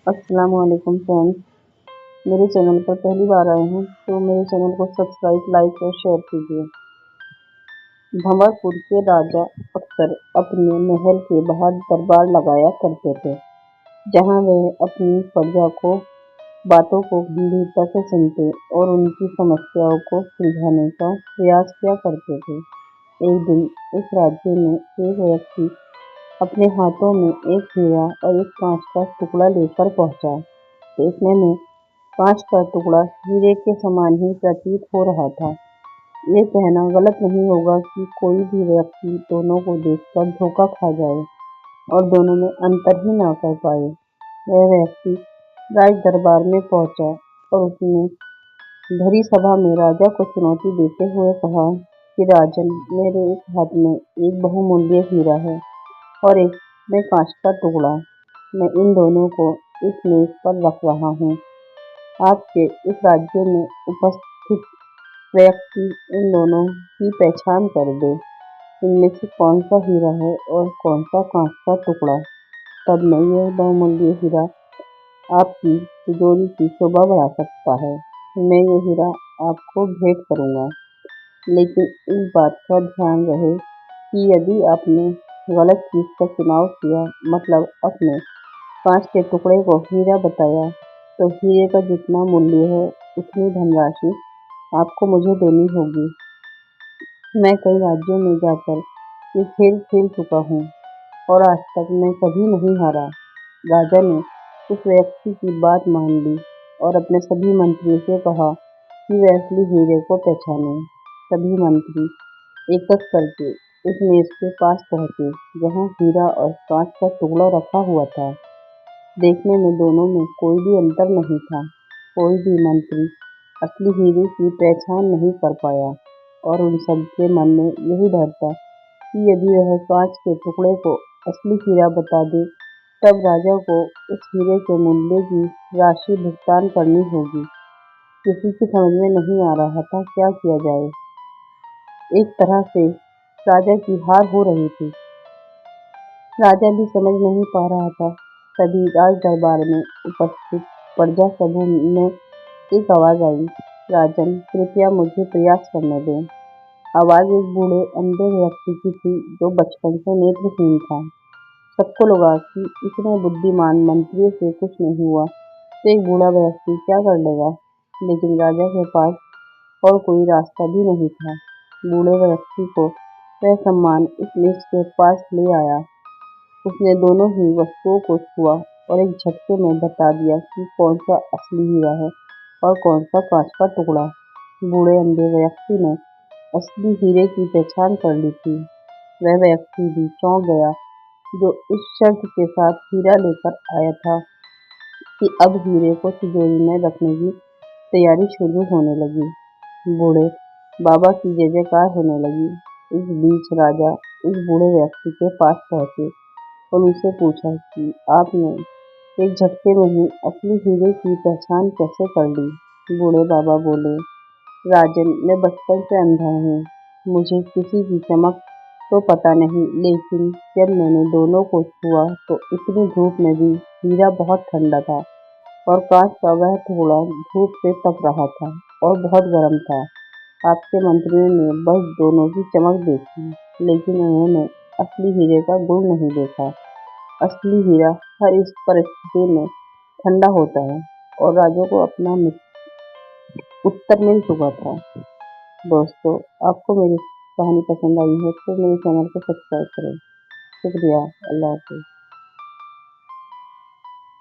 अस्सलाम वालेकुम फ्रेंड्स। मेरे चैनल पर पहली बार आए हैं तो मेरे चैनल को सब्सक्राइब, लाइक और शेयर कीजिए। भंवरपुर के राजा अक्सर अपने महल के बाहर दरबार लगाया करते थे, जहां वे अपनी प्रजा को बातों को गंभीरता से सुनते और उनकी समस्याओं को सुलझाने का प्रयास किया करते थे। एक दिन उस राज्य में एक व्यक्ति अपने हाथों में एक हीरा और एक कांच का टुकड़ा लेकर पहुंचा। देखने में कांच का टुकड़ा हीरे के समान ही प्रतीत हो रहा था। ये कहना गलत नहीं होगा कि कोई भी व्यक्ति दोनों को देखकर धोखा खा जाए और दोनों में अंतर ही ना कर पाए। वह व्यक्ति राज दरबार में पहुंचा और उसने भरी सभा में राजा को चुनौती देते हुए कहा कि राजन, मेरे इस हाथ में एक बहुमूल्य हीरा है और एक में कांच का टुकड़ा। मैं इन दोनों को इस मेज पर रख रहा हूँ। आपके इस राज्य में उपस्थित व्यक्ति इन दोनों की पहचान कर दे। इनमें से कौन सा हीरा है और कौन सा कांच का टुकड़ा। तब मैं यह बहुमूल्य हीरा आपकी तिजोरी की शोभा बढ़ा सकता है। मैं ये हीरा आपको भेंट करूंगा, लेकिन इस बात का ध्यान रहे कि यदि आपने गलत चीज का चुनाव किया, मतलब अपने कांच के टुकड़े को हीरा बताया, तो हीरे का जितना मूल्य है उतनी धनराशि आपको मुझे देनी होगी। मैं कई राज्यों में जाकर ये खेल खेल चुका हूँ और आज तक मैं कभी नहीं हारा। राजा ने उस व्यक्ति की बात मान ली और अपने सभी मंत्रियों से कहा कि वे असली हीरे को पहचाने। सभी मंत्री एक एक करके उस मेज के पास पहुंचे जहां हीरा और कांच का टुकड़ा रखा हुआ था। देखने में दोनों में कोई भी अंतर नहीं था। कोई भी मंत्री असली हीरे की पहचान नहीं कर पाया और उन सब के मन में यही डर था कि यदि वह कांच के टुकड़े को असली हीरा बता दे, तब राजा को उस हीरे के मूल्य की राशि भुगतान करनी होगी। किसी की समझ में नहीं आ रहा था क्या किया जाए। एक तरह से राजा की हार हो रही थी। राजा भी समझ नहीं पा रहा था। तभी राज दरबार में उपस्थित प्रजा समूह में एक आवाज आई, राजन, कृपया मुझे प्रयास करने दें। आवाज एक बूढ़े अंधे व्यक्ति की थी जो बचपन से नेत्रहीन था। सबको लगा कि इतने बुद्धिमान मंत्रियों से कुछ नहीं हुआ तो एक बूढ़ा व्यक्ति क्या कर लेगा। लेकिन राजा के पास और कोई रास्ता भी नहीं था। बूढ़े व्यक्ति को वह सम्मान उस मेज के पास ले आया। उसने दोनों ही वस्तुओं को छुआ और एक झटके में बता दिया कि कौन सा असली हीरा है और कौन सा कांच का टुकड़ा। बूढ़े अंधे व्यक्ति ने असली हीरे की पहचान कर ली थी। वह व्यक्ति भी चौंक गया जो इस शर्त के साथ हीरा लेकर आया था कि अब हीरे को तिजोरी में रखने की तैयारी शुरू होने लगी। बूढ़े बाबा की जय जयकार होने लगी। इस बीच राजा उस बूढ़े व्यक्ति के पास पहुंचे और उनसे पूछा कि आपने एक झटके में ही असली हीरे की पहचान कैसे कर ली। बूढ़े बाबा बोले, राजन, मैं बचपन से अंधा हूँ। मुझे किसी की चमक तो पता नहीं, लेकिन जब मैंने दोनों को छुआ तो इतनी धूप में भी हीरा बहुत ठंडा था और कांच का वह टुकड़ा धूप से तप रहा था और बहुत गर्म था। आपके मंत्रियों ने बस दोनों की चमक देखी, लेकिन उन्होंने असली हीरे का गुण नहीं देखा। असली हीरा हर इस परिस्थिति में ठंडा होता है और राजा को अपना उत्तर मिल चुका था। दोस्तों, आपको मेरी कहानी पसंद आई है तो मेरे चैनल को सब्सक्राइब करें। शुक्रिया। अल्लाह हाफिज़।